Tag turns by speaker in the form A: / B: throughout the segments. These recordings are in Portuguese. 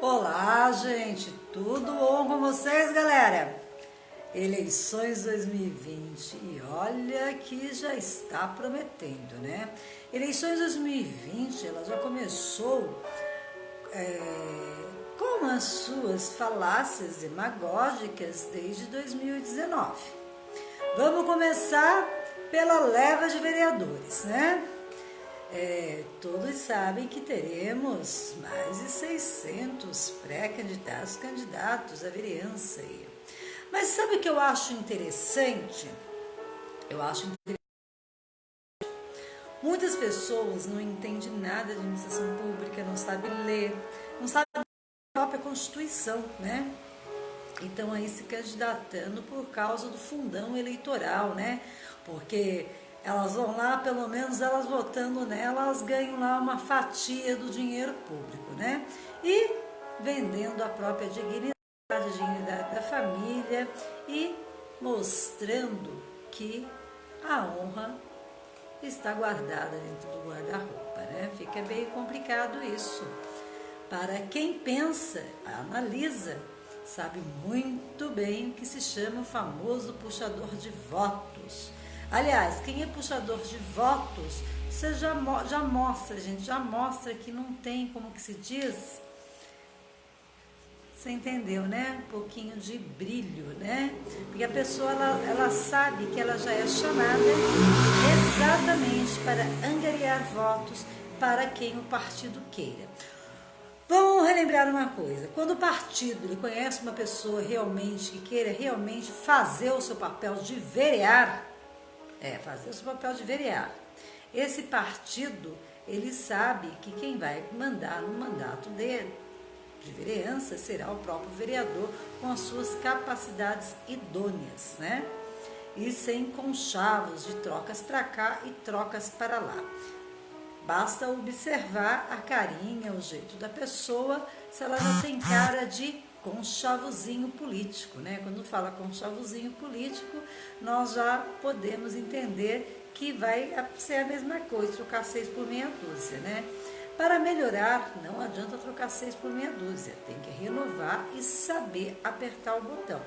A: Olá, gente, tudo bom com vocês, galera? Eleições 2020 e olha que já está prometendo, né? Eleições 2020, ela já começou com as suas falácias demagógicas desde 2019. Vamos começar pela leva de vereadores, né? Todos sabem que teremos mais de 600 pré-candidatos, candidatos à vereança aí. Mas sabe o que eu acho interessante? Muitas pessoas não entendem nada de administração pública, não sabem ler, não sabem a própria Constituição, né? Então aí se candidatando por causa do fundão eleitoral, né? Porque elas vão lá, pelo menos elas votando nela, elas ganham lá uma fatia do dinheiro público, né? E vendendo a própria dignidade, a dignidade da família e mostrando que a honra está guardada dentro do guarda-roupa, né? Fica bem complicado isso. Para quem pensa, analisa, sabe muito bem o que se chama o famoso puxador de votos. Aliás, quem é puxador de votos, você já mostra, gente, já mostra que não tem, como que se diz? Você entendeu, né? Um pouquinho de brilho, né? Porque a pessoa, ela sabe que ela já é chamada exatamente para angariar votos para quem o partido queira. Vamos relembrar uma coisa, quando o partido ele conhece uma pessoa realmente que queira realmente fazer o seu papel de verear, esse partido, ele sabe que quem vai mandar no mandato dele, de vereança, será o próprio vereador com as suas capacidades idôneas, né? E sem conchavos de trocas para cá e trocas para lá. Basta observar a carinha, o jeito da pessoa, se ela já tem cara de conchavozinho político, né? Quando fala conchavozinho político, nós já podemos entender que vai ser a mesma coisa, trocar 6 por meia dúzia, né? Para melhorar, não adianta trocar 6 por meia dúzia, tem que renovar e saber apertar o botão.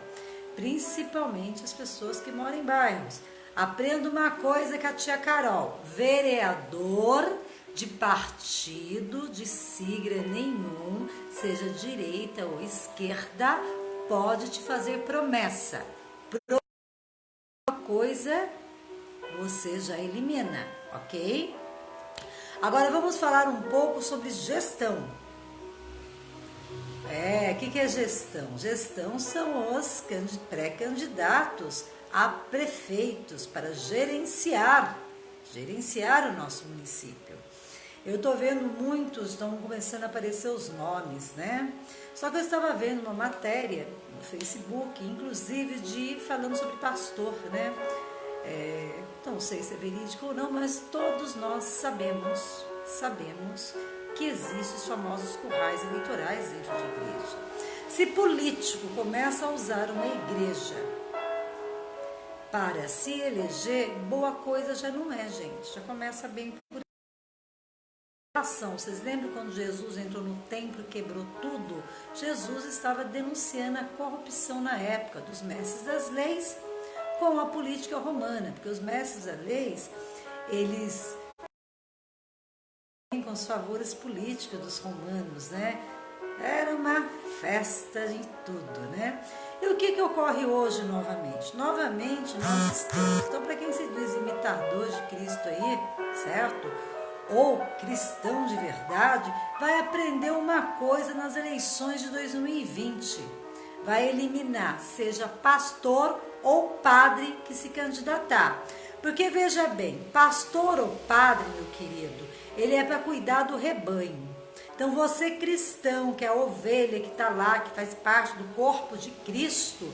A: Principalmente as pessoas que moram em bairros. Aprenda uma coisa com a tia Carol, vereador de partido, de sigla nenhum, seja direita ou esquerda, pode te fazer promessa. Uma coisa você já elimina, ok? Agora vamos falar um pouco sobre gestão. O que é gestão? Gestão são os pré-candidatos a prefeitos para gerenciar o nosso município. Eu estou vendo muitos, estão começando a aparecer os nomes, né? Só que eu estava vendo uma matéria no Facebook, inclusive falando sobre pastor, né? Não sei se é verídico ou não, mas todos nós sabemos que existem os famosos currais eleitorais dentro de igreja. Se político começa a usar uma igreja para se eleger, boa coisa já não é, gente. Já começa bem por ação. Vocês lembram quando Jesus entrou no templo e quebrou tudo? Jesus estava denunciando a corrupção na época dos mestres das leis com a política romana, porque os mestres das leis, eles com os favores políticos dos romanos, né? Era uma festa de tudo, né? E o que ocorre hoje novamente? Novamente nós estamos, então para quem se diz imitador de Cristo aí, certo? Ou cristão de verdade, vai aprender uma coisa nas eleições de 2020. Vai eliminar, seja pastor ou padre que se candidatar. Porque veja bem, pastor ou padre, meu querido, ele é para cuidar do rebanho. Então você cristão, que é a ovelha que está lá, que faz parte do corpo de Cristo,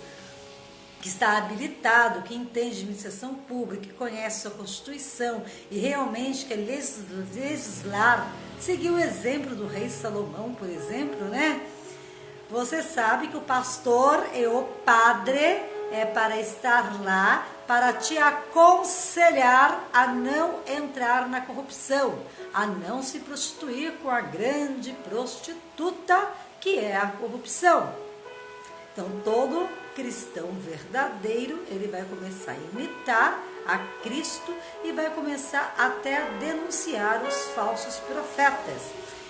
A: que está habilitado, que entende de administração pública, que conhece a sua Constituição e realmente quer legislar, seguir o exemplo do rei Salomão, por exemplo, né? Você sabe que o pastor e o padre é para estar lá, para te aconselhar a não entrar na corrupção, a não se prostituir com a grande prostituta que é a corrupção. Então, todo cristão verdadeiro, ele vai começar a imitar a Cristo e vai começar até a denunciar os falsos profetas.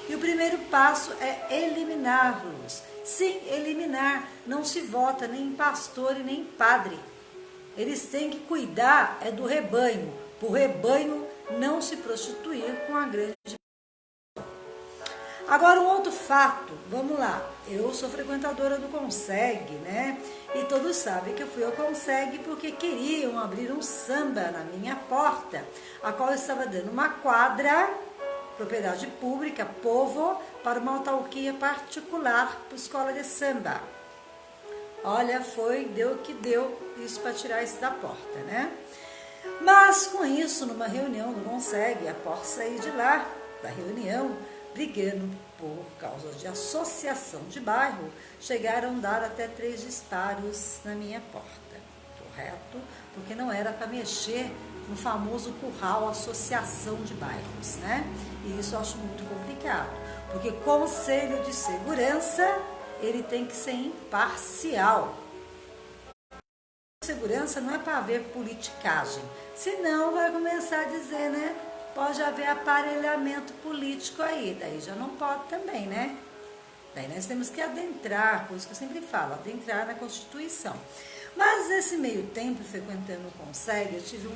A: E o primeiro passo é eliminá-los. Sim, eliminar. Não se vota nem em pastor e nem em padre. Eles têm que cuidar do rebanho, para o rebanho não se prostituir com a grande. Agora, um outro fato, vamos lá, eu sou frequentadora do Conseg, né? E todos sabem que eu fui ao Conseg porque queriam abrir um samba na minha porta, a qual eu estava dando uma quadra, propriedade pública, povo, para uma autarquia particular, para escola de samba. Olha, deu o que deu isso para tirar isso da porta, né? Mas com isso, numa reunião do Conseg, após sair de lá, da reunião, brigando por causa de associação de bairro, chegaram a dar até 3 disparos na minha porta, correto? Porque não era para mexer no famoso curral associação de bairros, né? E isso eu acho muito complicado, porque conselho de segurança, ele tem que ser imparcial. Segurança não é para haver politicagem, senão vai começar a dizer, né? Pode haver aparelhamento político aí, daí já não pode também, né? Daí nós temos que adentrar, por isso que eu sempre falo, adentrar na Constituição. Mas nesse meio tempo, frequentando o Conseg, eu tive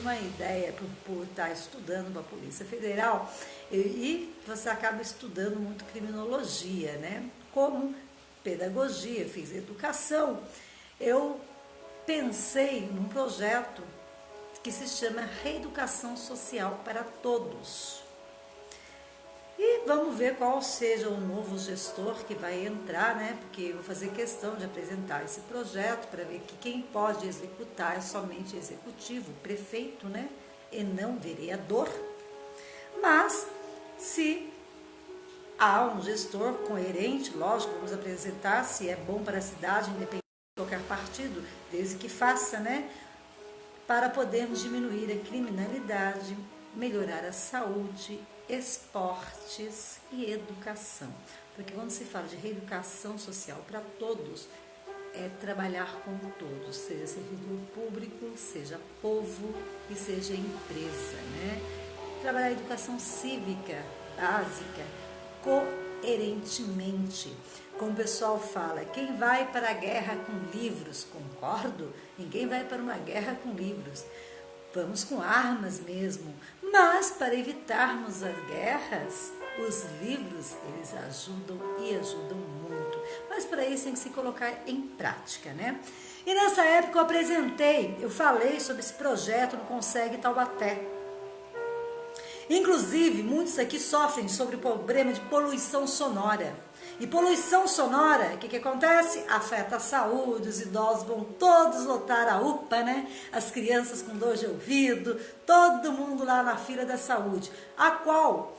A: uma ideia por estar estudando para a Polícia Federal, e você acaba estudando muito criminologia, né? Como pedagogia, fiz educação, eu pensei num projeto que se chama Reeducação Social para Todos. E vamos ver qual seja o novo gestor que vai entrar, né? Porque eu vou fazer questão de apresentar esse projeto para ver que quem pode executar é somente executivo, prefeito, né? E não vereador. Mas, se há um gestor coerente, lógico, vamos apresentar se é bom para a cidade, independente de qualquer partido, desde que faça, né? Para podermos diminuir a criminalidade, melhorar a saúde, esportes e educação. Porque quando se fala de reeducação social para todos, é trabalhar com todos, seja servidor público, seja povo e seja empresa, né? Trabalhar a educação cívica básica, coerentemente. Como o pessoal fala, quem vai para a guerra com livros? Concordo, ninguém vai para uma guerra com livros. Vamos com armas mesmo, mas para evitarmos as guerras, os livros, eles ajudam e ajudam muito. Mas para isso tem que se colocar em prática, né? E nessa época eu falei sobre esse projeto no Conseg Taubaté. Inclusive, muitos aqui sofrem sobre o problema de poluição sonora. E poluição sonora, o que acontece? Afeta a saúde, os idosos vão todos lotar a UPA, né? As crianças com dor de ouvido, todo mundo lá na fila da saúde. A qual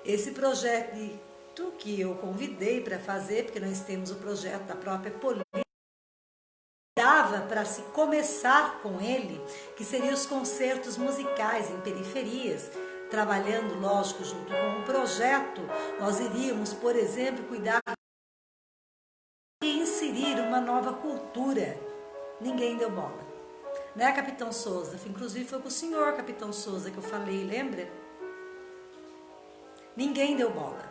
A: esse projeto que eu convidei para fazer, porque nós temos o projeto da própria polícia, dava para se começar com ele, que seriam os concertos musicais em periferias. Trabalhando, lógico, junto com o projeto, nós iríamos, por exemplo, cuidar e inserir uma nova cultura. Ninguém deu bola. Né, Capitão Souza? Inclusive foi com o senhor, Capitão Souza, que eu falei, lembra? Ninguém deu bola.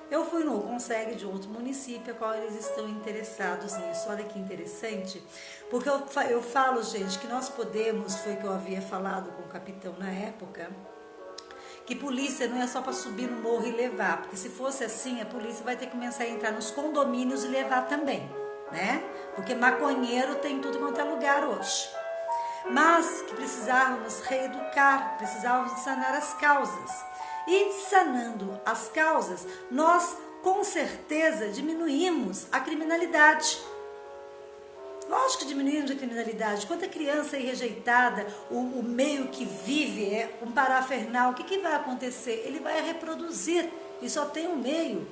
A: Eu fui no Conseg de outro município, a qual eles estão interessados nisso. Olha que interessante, porque eu falo, gente, que nós podemos, foi que eu havia falado com o capitão na época, que polícia não é só para subir no morro e levar, porque se fosse assim, a polícia vai ter que começar a entrar nos condomínios e levar também, né? Porque maconheiro tem tudo quanto é lugar hoje. Mas que precisávamos reeducar, precisávamos sanar as causas. E sanando as causas, nós com certeza diminuímos a criminalidade. Lógico que diminuímos a criminalidade. Quanta criança aí rejeitada, o meio que vive é um parafernal, o que vai acontecer? Ele vai reproduzir e só tem um meio.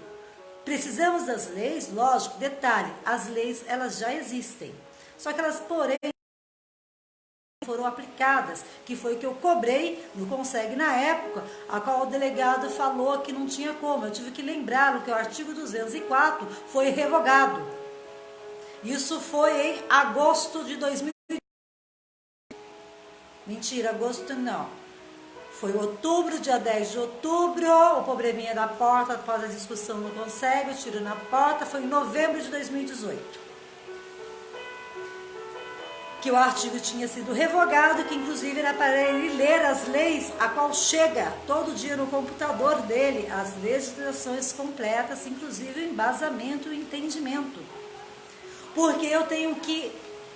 A: Precisamos das leis, lógico, detalhe, as leis elas já existem. Só que elas, porém, foram aplicadas, que foi o que eu cobrei no Conseg na época, a qual o delegado falou que não tinha como. Eu tive que lembrá-lo que o artigo 204 foi revogado. Isso foi em agosto de 2020. Mentira, agosto não. Foi outubro, dia 10 de outubro, o probleminha da porta, após a discussão no Conseg, o tiro na porta, foi em novembro de 2018. Que o artigo tinha sido revogado, que inclusive era para ele ler as leis, a qual chega todo dia no computador dele, as legislações completas, inclusive o embasamento e o entendimento. Porque eu tenho que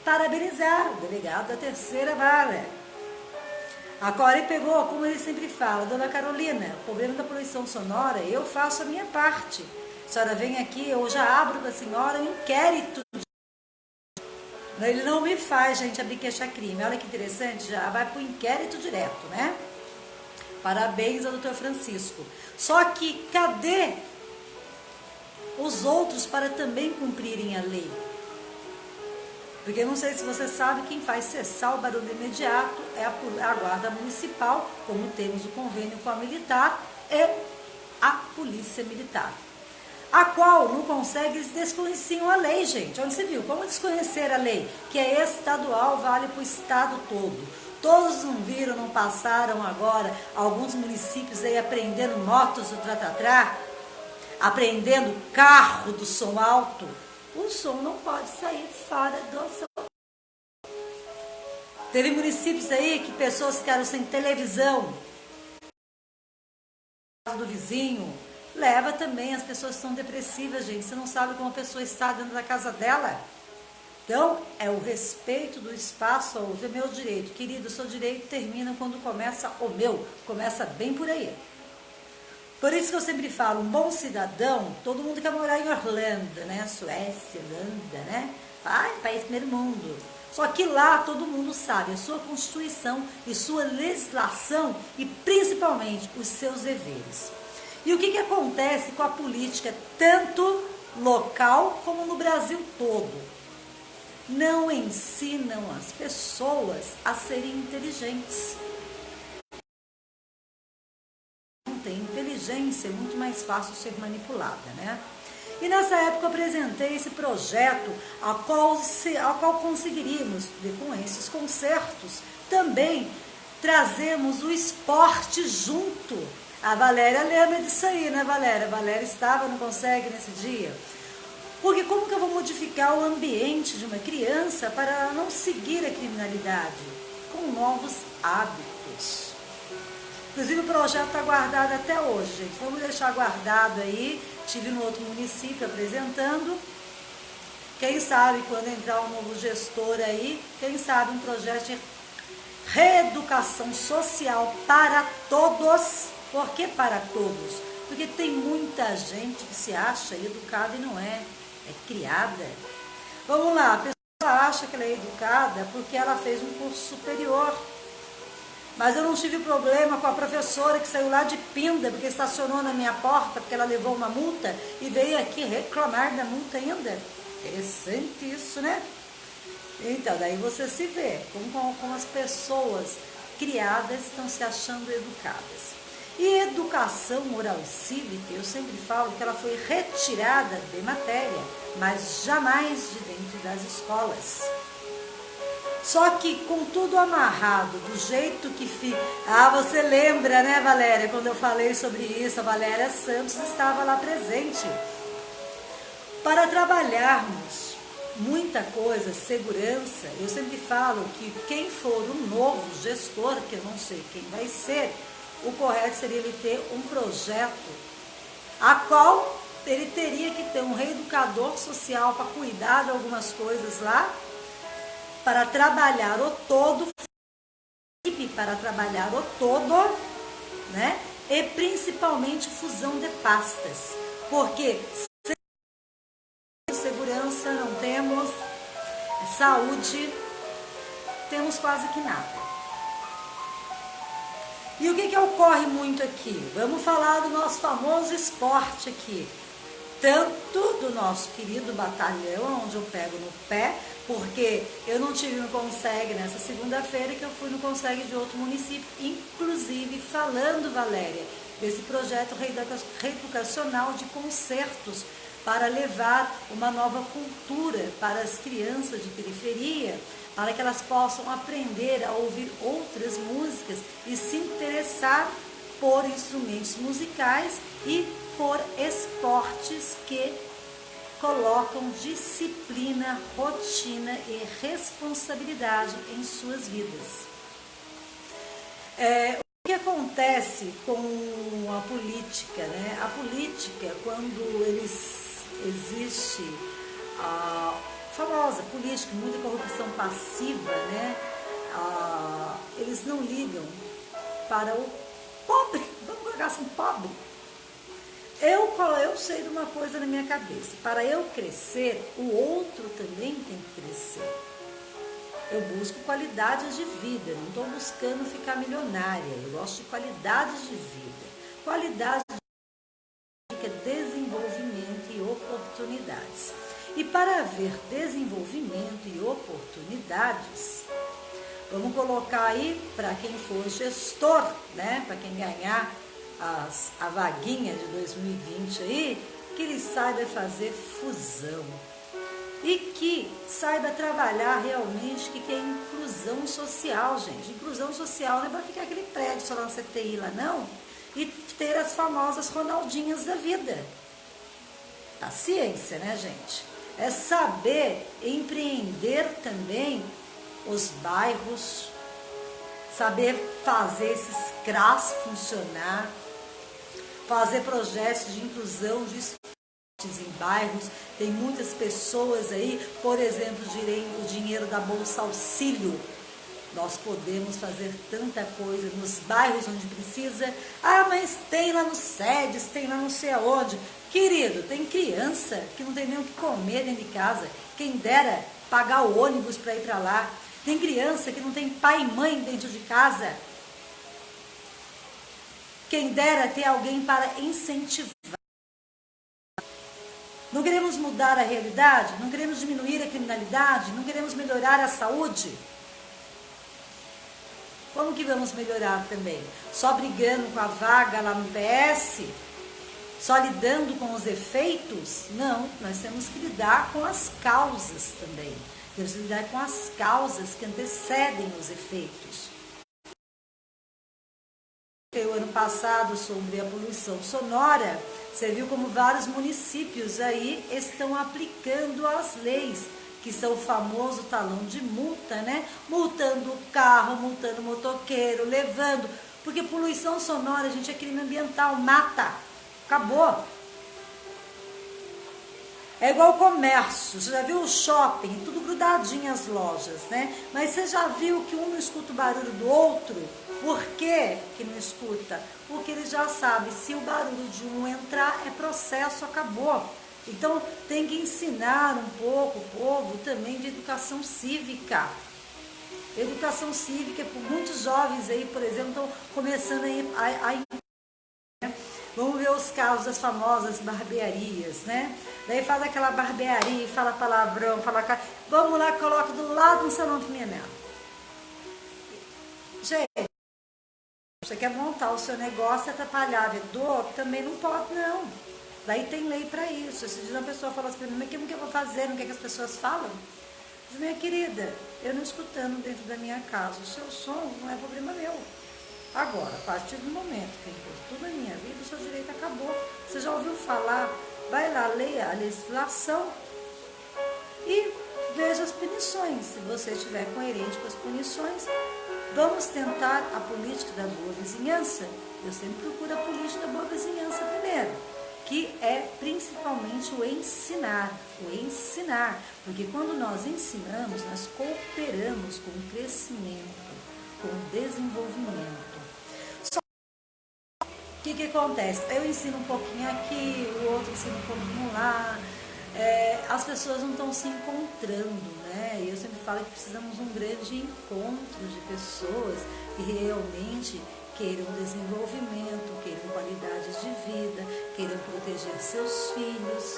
A: parabenizar o delegado da terceira vara, a qual ele pegou, como ele sempre fala, Dona Carolina, o problema da poluição sonora, eu faço a minha parte. A senhora vem aqui, eu já abro para a senhora um inquérito. Ele não me faz, gente, abrir queixa-crime. Olha que interessante, já vai para o inquérito direto, né? Parabéns ao doutor Francisco. Só que cadê os outros para também cumprirem a lei? Porque não sei se você sabe, quem faz cessar o barulho imediato é a Guarda Municipal, como temos o convênio com a Militar, e a Polícia Militar. A qual não consegue, eles desconheciam a lei, gente. Onde você viu? Como desconhecer a lei? Que é estadual, vale para o estado todo. Todos não viram, não passaram agora, alguns municípios aí aprendendo motos do tratatrá, aprendendo carro do som alto. O som não pode sair fora do som. Teve municípios aí que pessoas ficaram sem televisão. Do vizinho. Leva também, as pessoas são depressivas, gente. Você não sabe como a pessoa está dentro da casa dela. Então, é o respeito do espaço ao meu direito. Querido, o seu direito termina quando começa o meu. Começa bem por aí. Por isso que eu sempre falo, um bom cidadão, todo mundo quer morar em Orlando, né? Suécia, Holanda, né? Ai, país primeiro mundo. Só que lá todo mundo sabe a sua Constituição e sua legislação e principalmente os seus deveres. E o que acontece com a política, tanto local como no Brasil todo? Não ensinam as pessoas a serem inteligentes. Não tem inteligência, é muito mais fácil ser manipulada, né? E nessa época eu apresentei esse projeto, ao qual conseguiríamos, com esses concertos, também trazermos o esporte junto. A Valéria lembra disso aí, né, Valéria? A Valéria estava no Conseg nesse dia. Porque como que eu vou modificar o ambiente de uma criança para não seguir a criminalidade? Com novos hábitos. Inclusive o projeto está guardado até hoje, gente. Vamos deixar guardado aí. Estive no outro município apresentando. Quem sabe quando entrar um novo gestor aí, quem sabe um projeto de reeducação social para todos. Por que para todos? Porque tem muita gente que se acha educada e não é criada. Vamos lá, a pessoa acha que ela é educada porque ela fez um curso superior. Mas eu não tive problema com a professora que saiu lá de Pinda, porque estacionou na minha porta, porque ela levou uma multa e veio aqui reclamar da multa ainda. Interessante isso, né? Então, daí você se vê como as pessoas criadas estão se achando educadas. E educação moral e cívica, eu sempre falo que ela foi retirada de matéria, mas jamais de dentro das escolas. Só que com tudo amarrado, do jeito que fica... Ah, você lembra, né, Valéria, quando eu falei sobre isso, a Valéria Santos estava lá presente. Para trabalharmos muita coisa, segurança, eu sempre falo que quem for o novo gestor, que eu não sei quem vai ser, o correto seria ele ter um projeto, a qual ele teria que ter um reeducador social para cuidar de algumas coisas lá, para trabalhar o todo, né? E principalmente fusão de pastas, porque sem segurança não temos, saúde temos quase que nada. E o que ocorre muito aqui? Vamos falar do nosso famoso esporte aqui. tanto do nosso querido batalhão, onde eu pego no pé, porque eu não tive no Consegue nessa segunda-feira, que eu fui no Consegue de outro município, inclusive falando, Valéria, desse projeto reeducacional de concertos para levar uma nova cultura para as crianças de periferia, para que elas possam aprender a ouvir outras músicas e se interessar por instrumentos musicais e por esportes que colocam disciplina, rotina e responsabilidade em suas vidas. O que acontece com a política, né? A política, quando existe a famosa política, muita corrupção passiva, né? Eles não ligam para o pobre, vamos colocar assim, pobre. Eu sei de uma coisa na minha cabeça, para eu crescer, o outro também tem que crescer. Eu busco qualidade de vida, não estou buscando ficar milionária, eu gosto de qualidade de vida. Qualidade significa desenvolvimento e oportunidades. E para haver desenvolvimento e oportunidades, vamos colocar aí para quem for gestor, né? Para quem ganhar a vaguinha de 2020 aí, que ele saiba fazer fusão. E que saiba trabalhar realmente que é inclusão social, gente. Inclusão social não é para ficar aquele prédio só na CTI lá, não. E ter as famosas Ronaldinhas da vida. Paciência, né, gente? É saber empreender também os bairros, saber fazer esses CRAS funcionar, fazer projetos de inclusão de em bairros. Tem muitas pessoas aí, por exemplo, o dinheiro da Bolsa Auxílio. Nós podemos fazer tanta coisa nos bairros onde precisa. Ah, mas tem lá no SEDES, tem lá não sei aonde. Querido, tem criança que não tem nem o que comer dentro de casa. Quem dera pagar o ônibus para ir para lá. Tem criança que não tem pai e mãe dentro de casa. Quem dera ter alguém para incentivar. Não queremos mudar a realidade? Não queremos diminuir a criminalidade? Não queremos melhorar a saúde? Como que vamos melhorar também? Só brigando com a vaga lá no PS? Só lidando com os efeitos? Não, nós temos que lidar com as causas também. Temos que lidar com as causas que antecedem os efeitos. O ano passado sobre a poluição sonora, você viu como vários municípios aí estão aplicando as leis, que são o famoso talão de multa, né? Multando o carro, multando o motoqueiro, levando, porque poluição sonora, gente, é crime ambiental, mata, acabou. É igual o comércio, você já viu o shopping, tudo grudadinho as lojas, né? Mas você já viu que um não escuta o barulho do outro? Por que que não escuta? Porque ele já sabe, se o barulho de um entrar, é processo, acabou. Então tem que ensinar um pouco o povo também de educação cívica. Educação cívica, muitos jovens aí, por exemplo, estão começando a vamos ver os casos das famosas barbearias, né? Daí faz aquela barbearia, fala palavrão, fala... Vamos lá, coloca do lado do salão de minha. Gente, você quer montar o seu negócio e atrapalhar a vida do outro, também não pode, não. Daí tem lei para isso. Se uma pessoa fala assim para mim, mas o que eu vou fazer? Não quer que as pessoas falam? Diz, minha querida, eu não escutando dentro da minha casa, o seu som não é problema meu. Agora, a partir do momento que tudo na minha vida, o seu direito acabou. Você já ouviu falar? Vai lá, leia a legislação e veja as punições. Se você estiver coerente com as punições, vamos tentar a política da boa vizinhança. Eu sempre procuro a política da boa vizinhança primeiro, que é principalmente o ensinar. Porque quando nós ensinamos, nós cooperamos com o crescimento, com o desenvolvimento. O que acontece? Eu ensino um pouquinho aqui, o outro ensina um pouquinho lá. As pessoas não estão se encontrando, né? E eu sempre falo que precisamos de um grande encontro de pessoas que realmente queiram desenvolvimento, queiram qualidades de vida, queiram proteger seus filhos,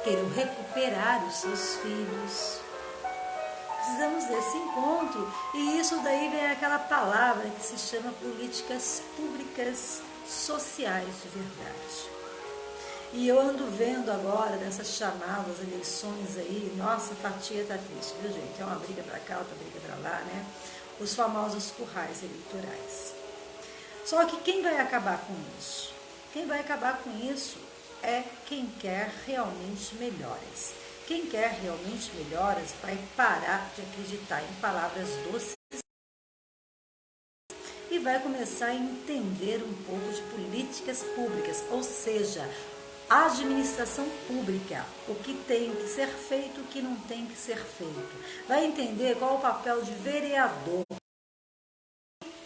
A: queiram recuperar os seus filhos. Precisamos desse encontro, e isso daí vem aquela palavra que se chama políticas públicas sociais de verdade. E eu ando vendo agora nessas chamadas eleições aí, nossa, a fatia tá triste, viu gente? É uma briga para cá, outra briga para lá, né? Os famosos currais eleitorais. Só que quem vai acabar com isso? Quem vai acabar com isso é quem quer realmente melhoras. Quem quer realmente melhoras vai parar de acreditar em palavras doces e vai começar a entender um pouco de políticas públicas, ou seja, a administração pública, o que tem que ser feito, o que não tem que ser feito. Vai entender qual é o papel de vereador.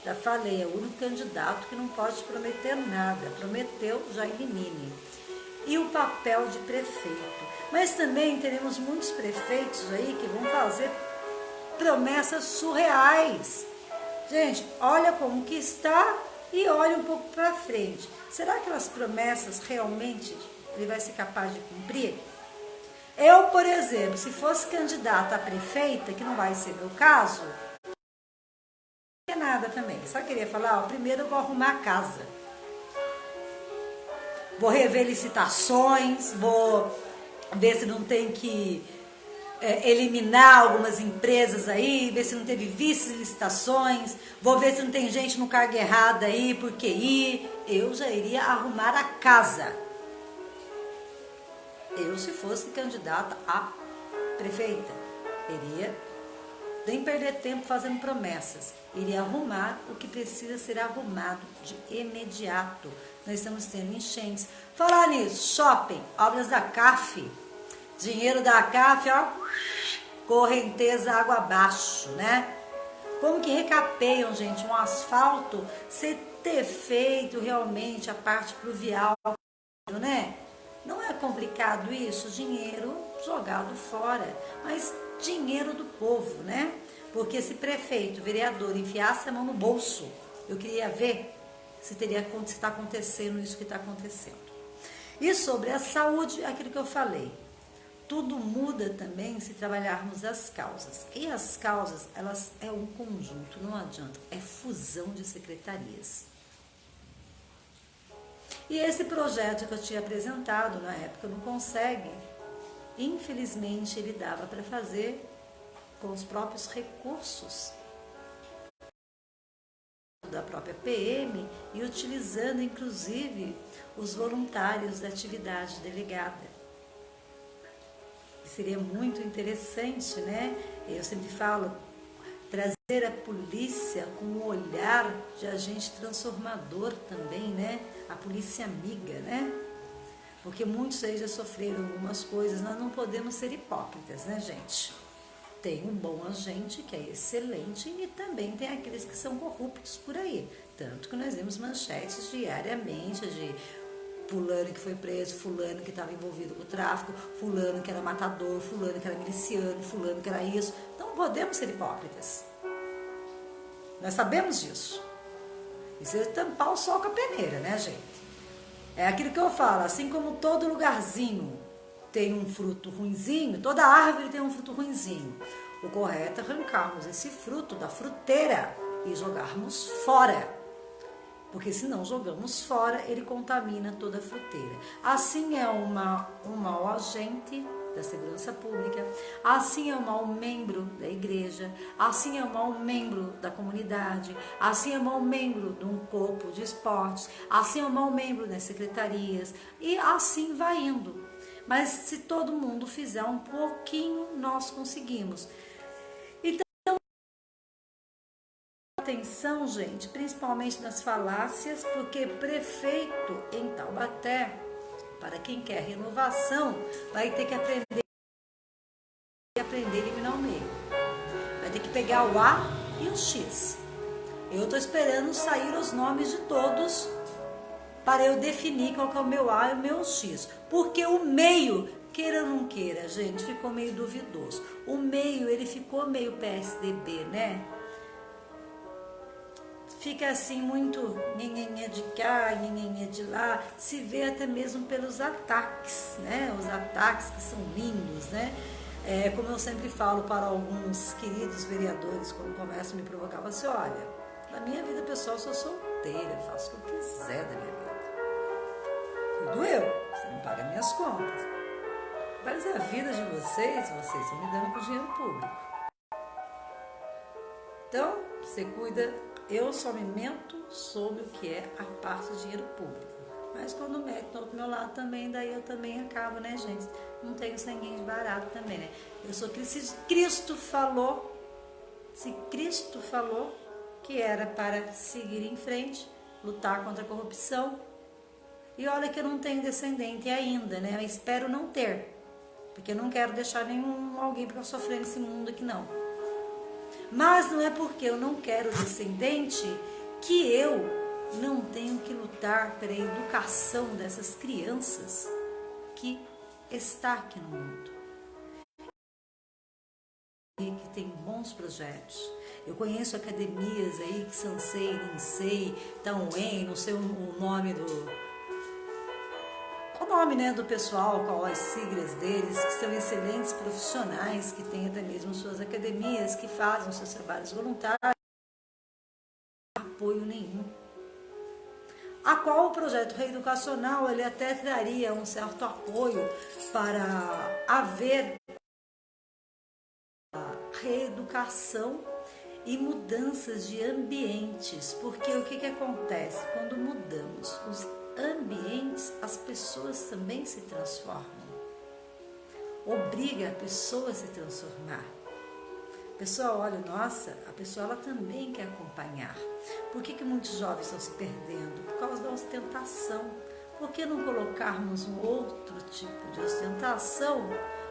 A: Já falei, é o único candidato que não pode prometer nada. Prometeu, já elimine. E o papel de prefeito. Mas também teremos muitos prefeitos aí que vão fazer promessas surreais. Gente, olha como que está e olha um pouco para frente. Será que aquelas promessas realmente ele vai ser capaz de cumprir? Eu, por exemplo, se fosse candidata a prefeita, que não vai ser meu caso, não é nada também. Só queria falar, primeiro eu vou arrumar a casa. Vou rever licitações, vou ver se não tem que eliminar algumas empresas aí, ver se não teve vice-licitações, vou ver se não tem gente no cargo errado aí, porque eu já iria arrumar a casa. Eu, se fosse candidata a prefeita, iria nem perder tempo fazendo promessas, iria arrumar o que precisa ser arrumado de imediato. Nós estamos tendo enchentes. Falar nisso, shopping, obras da CAF, dinheiro da CAF, ó, correnteza água abaixo, né? Como que recapeiam, gente, um asfalto sem ter feito realmente a parte pluvial, né? Não é complicado isso? Dinheiro jogado fora, mas dinheiro do povo, né? Porque se prefeito, vereador enfiasse a mão no bolso, eu queria ver se está acontecendo isso que está acontecendo. E sobre a saúde, aquilo que eu falei, tudo muda também se trabalharmos as causas. E as causas, elas é um conjunto, não adianta, é fusão de secretarias. E esse projeto que eu tinha apresentado na época não consegue, infelizmente ele dava para fazer com os próprios recursos da própria PM e utilizando inclusive os voluntários da atividade delegada. Seria muito interessante, né? Eu sempre falo, trazer a polícia com um olhar de agente transformador também, né? A polícia amiga, né? Porque muitos aí já sofreram algumas coisas, nós não podemos ser hipócritas, né, gente? Tem um bom agente que é excelente e também tem aqueles que são corruptos por aí. Tanto que nós vemos manchetes diariamente de fulano que foi preso, fulano que estava envolvido com o tráfico, fulano que era matador, fulano que era miliciano, fulano que era isso. Então não podemos ser hipócritas. Nós sabemos disso. Isso é tampar o sol com a peneira, né, gente? É aquilo que eu falo, assim como todo lugarzinho tem um fruto ruinzinho, toda árvore tem um fruto ruinzinho. O correto é arrancarmos esse fruto da fruteira e jogarmos fora. Porque se não jogamos fora, ele contamina toda a fruteira. Assim é um mau agente da segurança pública, assim é um mau membro da igreja, assim é um mau membro da comunidade, assim é um mau membro de um corpo de esportes, assim é um mau membro das secretarias, e assim vai indo. Mas se todo mundo fizer um pouquinho, nós conseguimos. Então, atenção, gente, principalmente nas falácias, porque prefeito em Taubaté, para quem quer renovação, vai ter que aprender a eliminar o meio. Vai ter que pegar o A e o X. Eu estou esperando sair os nomes de todos para eu definir qual que é o meu A e o meu X. Porque o meio, queira ou não queira, gente, ficou meio duvidoso. O meio, ele ficou meio PSDB, né? fica assim muito nhenhenhé de cá, nhenhenhé de lá, se vê até mesmo pelos ataques, né? Os ataques que são lindos, né? Como eu sempre falo para alguns queridos vereadores, quando começam a me provocar, assim, olha, na minha vida pessoal eu sou solteira, faço o que eu quiser da minha vida. Cuido eu, você não paga minhas contas. Mas a vida de vocês estão me dando com dinheiro público. Então, você cuida, eu só me mento sobre o que é a parte do dinheiro público. Mas quando mete do meu lado também, daí eu também acabo, né, gente? Não tenho sanguinho de barato também, né? Eu sou Cristo. Cristo falou, se Cristo falou que era para seguir em frente, lutar contra a corrupção. E olha que eu não tenho descendente ainda, né? Eu espero não ter, porque eu não quero deixar alguém para sofrer nesse mundo aqui, não. Mas não é porque eu não quero descendente que eu não tenho que lutar pela educação dessas crianças que está aqui no mundo. Que tem bons projetos. Eu conheço academias aí que são SEI, NINSEI, TAUEM, não sei o nome do pessoal, qual as siglas deles, que são excelentes profissionais, que têm até mesmo suas academias, que fazem os seus trabalhos voluntários, não tem apoio nenhum. A qual o projeto reeducacional ele até traria um certo apoio para haver reeducação e mudanças de ambientes, porque o que acontece? Quando mudamos os ambientes, as pessoas também se transformam. Obriga a pessoa a se transformar. A pessoa olha, nossa, a pessoa ela também quer acompanhar. Por que muitos jovens estão se perdendo? Por causa da ostentação. Por que não colocarmos um outro tipo de ostentação,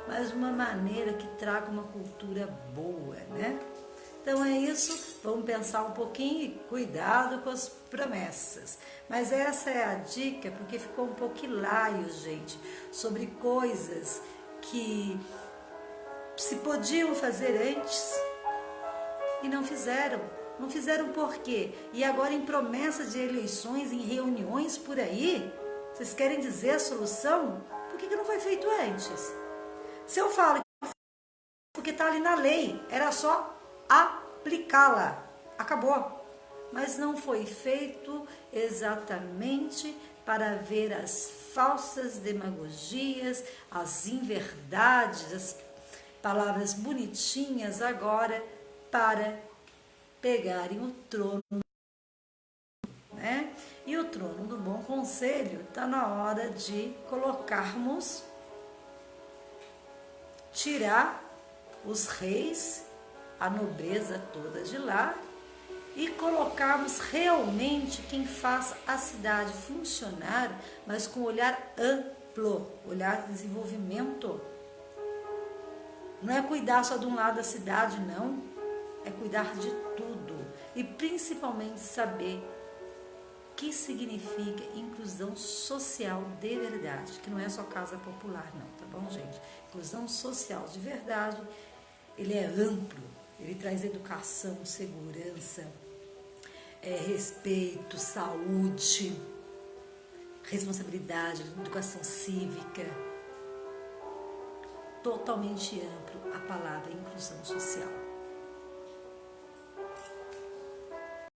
A: mas uma maneira que traga uma cultura boa, né? Então é isso, vamos pensar um pouquinho e cuidado com as promessas. Mas essa é a dica, porque ficou um pouco hilário, gente, sobre coisas que se podiam fazer antes e não fizeram. Não fizeram por quê? E agora em promessas de eleições, em reuniões por aí, vocês querem dizer a solução? Por que não foi feito antes? Se eu falo porque está ali na lei, era só aplicá-la, acabou. Mas não foi feito exatamente para ver as falsas demagogias, as inverdades, as palavras bonitinhas agora para pegarem o trono, né? E o trono do bom conselho está na hora de colocarmos, tirar os reis, a nobreza toda de lá e colocarmos realmente quem faz a cidade funcionar, mas com olhar amplo, olhar de desenvolvimento. Não é cuidar só de um lado da cidade, não. É cuidar de tudo e principalmente saber o que significa inclusão social de verdade, que não é só casa popular, não, tá bom, gente? Inclusão social de verdade, ele é amplo, ele traz educação, segurança, respeito, saúde, responsabilidade, educação cívica, totalmente amplo a palavra inclusão social.